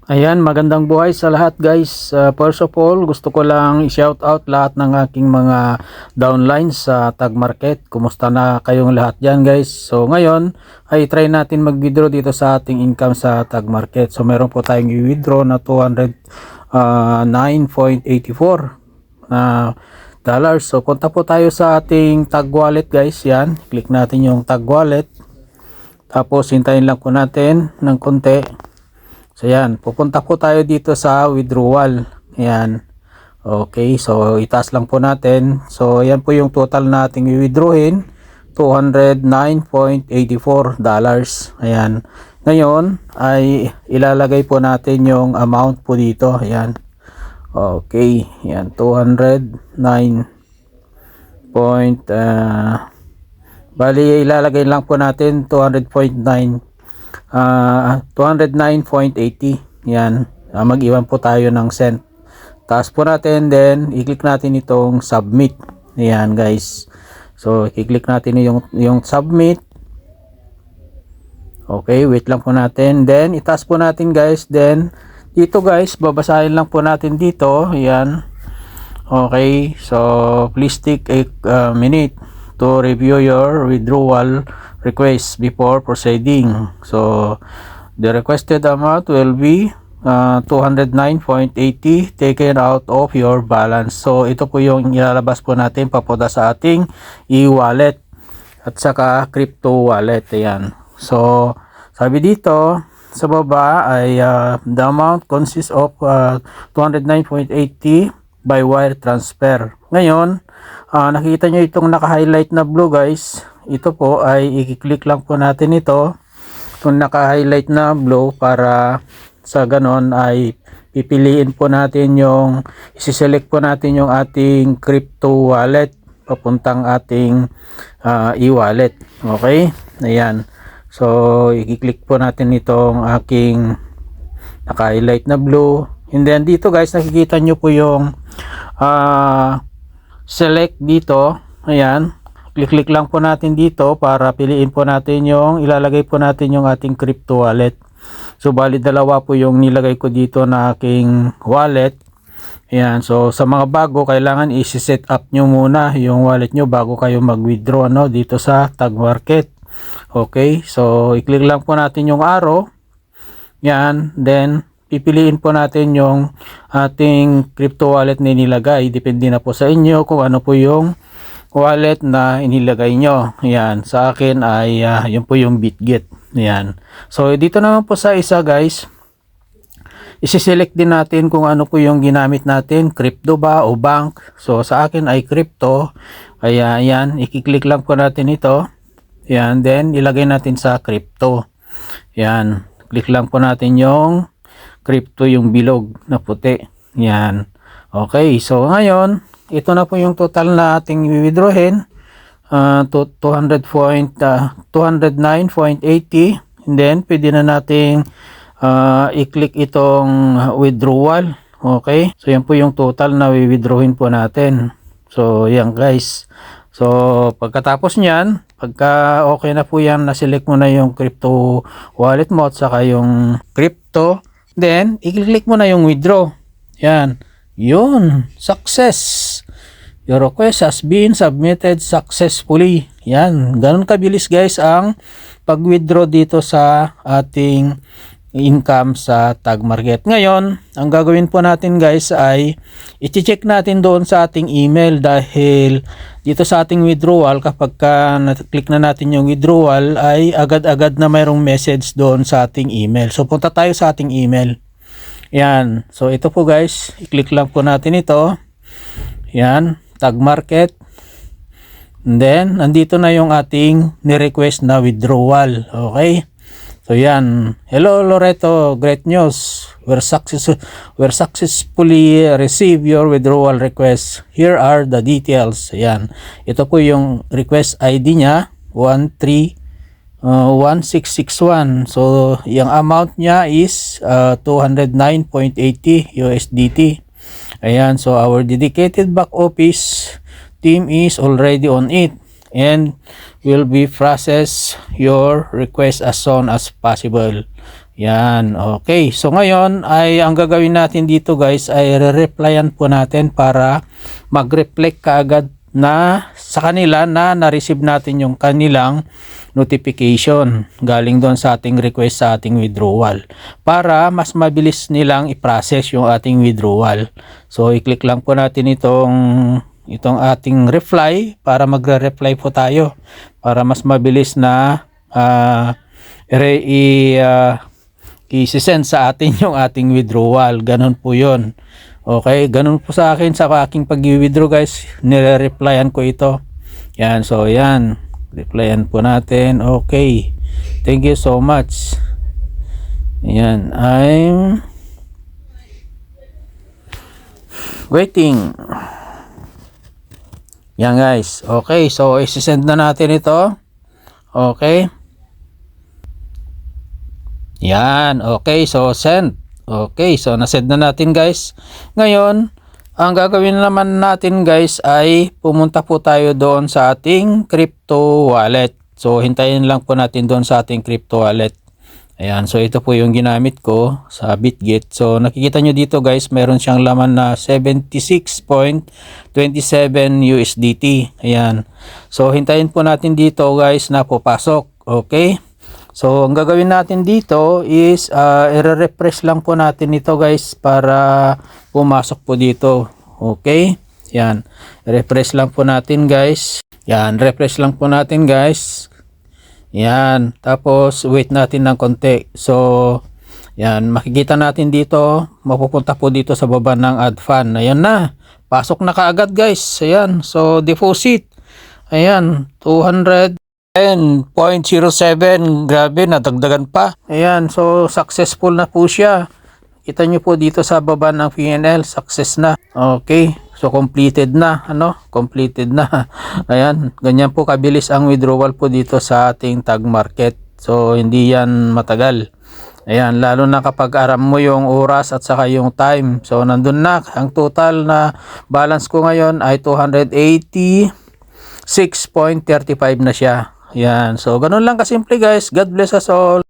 Ayan, magandang buhay sa lahat guys. First of all, gusto ko lang i-shout out lahat ng aking mga downlines sa Tag Market. Kumusta na kayong lahat dyan guys? So ngayon ay try natin mag-withdraw dito sa ating income sa Tag Market. So meron po tayong i-withdraw na 209.84 na dollars. So punta po tayo sa ating Tag Wallet guys. Yan, click natin yung Tag Wallet. Tapos hintayin lang po natin ng konti. So yan, pupunta po tayo dito sa withdrawal. Ayan. Okay, so itaas lang po natin. So yan po yung total nating i-withdrawin, $209.84. Ayan. Ngayon ay ilalagay po natin yung amount po dito. Ayan. Okay, yan 209 bali ilalagay lang po natin 209.80. Yan, mag-iwan po tayo ng cent. Taas po natin, then i-click natin itong submit. Ayan guys, so i-click natin yung submit. Okay, wait lang po natin, then itaas po natin guys. Then dito guys, babasahin lang po natin dito. Ayan. Okay, so please take a minute to review your withdrawal request before proceeding. So the requested amount will be 209.80 taken out of your balance. So ito po yung ilalabas po natin papunta sa ating e-wallet at saka crypto wallet. Ayan. So sabi dito sa baba ay the amount consists of 209.80 by wire transfer. Ngayon, nakita nyo itong naka-highlight na blue guys. Ito po ay i-click lang po natin ito. Itong naka-highlight na blue para sa ganon ay pipiliin po natin yung isi-select po natin yung ating crypto wallet papuntang ating e-wallet. Okay? Ayan. So, i-click po natin itong aking naka-highlight na blue. And then dito guys, nakikita nyo po yung select dito. Ayan, click lang po natin dito para piliin po natin yung ilalagay po natin yung ating crypto wallet. So bali dalawa po yung nilagay ko dito na aking wallet. Ayan, so sa mga bago kailangan i-set up nyo muna yung wallet nyo bago kayo mag-withdraw dito sa Tag Market. Okay, so i-click lang po natin yung arrow. Yan, then pipiliin po natin yung ating crypto wallet na inilagay. Depende na po sa inyo kung ano po yung wallet na inilagay nyo. Yan, sa akin ay yun po yung BitGet. Yan. So dito naman po sa isa guys, isi-select din natin kung ano po yung ginamit natin, crypto ba o bank. So sa akin ay crypto. Kaya yan, i-click lang po natin ito. Yan, then ilagay natin sa crypto. Yan, click lang po natin yung crypto, yung bilog na puti. Yan. Okay, so ngayon ito na po yung total na ating withdrawin, 209.80. And then pwede na nating i-click itong withdrawal. Okay, so yan po yung total na withdrawin po natin. So yan guys, so pagkatapos nyan, pagka okay na po yan, na-select mo na yung crypto wallet mo at saka yung crypto, then i-click mo na yung withdraw. Yan. Yun. Success. Your request has been submitted successfully. Yan. Ganun kabilis guys ang pag-withdraw dito sa ating income sa Tag Market. Ngayon, ang gagawin po natin guys ay i-check natin doon sa ating email, dahil dito sa ating withdrawal, kapag na-click na natin yung withdrawal ay agad-agad na mayroong message doon sa ating email. So punta tayo sa ating email. Yan. So ito po guys, i-click lang po natin ito. Yan, Tag Market. And then nandito na yung ating ni-request na withdrawal. Okay? So yan, hello Loreto, great news. We're successfully receive your withdrawal request. Here are the details. Yan. Ito po yung request ID niya, 131661. So yung amount niya is 209.80 USDT. Ayan, so our dedicated back office team is already on it. and will be process your request as soon as possible. Yan, okay. So ngayon ay ang gagawin natin dito guys ay re-replyan po natin para mag-reflect kaagad na sa kanila na na-receive natin yung kanilang notification galing doon sa ating request sa ating withdrawal para mas mabilis nilang i-process yung ating withdrawal. So i-click lang po natin itong ating reply para magre-reply po tayo para mas mabilis na i-send sa atin yung ating withdrawal. Ganun po yun. Okay, ganun po sa akin sa aking pag-withdraw guys, nire-replyan ko ito. Yan, so yan, replyan po natin. Okay, thank you so much. Yan, I'm waiting. Yan guys, okay, so isi-send na natin ito. Okay, yan, okay, so send. Okay, so nasend na natin guys. Ngayon, ang gagawin naman natin guys ay pumunta po tayo doon sa ating crypto wallet. So hintayin lang po natin doon sa ating crypto wallet. Ayan, so ito po yung ginamit ko sa Bitget. So nakikita nyo dito guys, meron siyang laman na 76.27 USDT. Ayan, so hintayin po natin dito guys na pupasok. Okay, so ang gagawin natin dito is i-refresh lang po natin ito guys para pumasok po dito. Okay, yan, refresh lang po natin guys. Yan, refresh lang po natin guys. Yan, tapos wait natin ng konti. So yan, makikita natin dito, mapupunta po dito sa baba ng add fund. Ayan na, pasok na kaagad guys. Ayan, so deposit, ayan, 210.07, grabe, nadagdagan pa. Ayan, so successful na po siya. Kita nyo po dito sa baba ng PNL, success na. Okay, so completed na, completed na. Ayan, ganyan po kabilis ang withdrawal po dito sa ating tag market. So hindi yan matagal. Ayan, lalo na kapag aram mo yung oras at saka yung time. So nandun na, ang total na balance ko ngayon ay 286.35 na siya. Yan. So, ganun lang kasimple guys. God bless us all.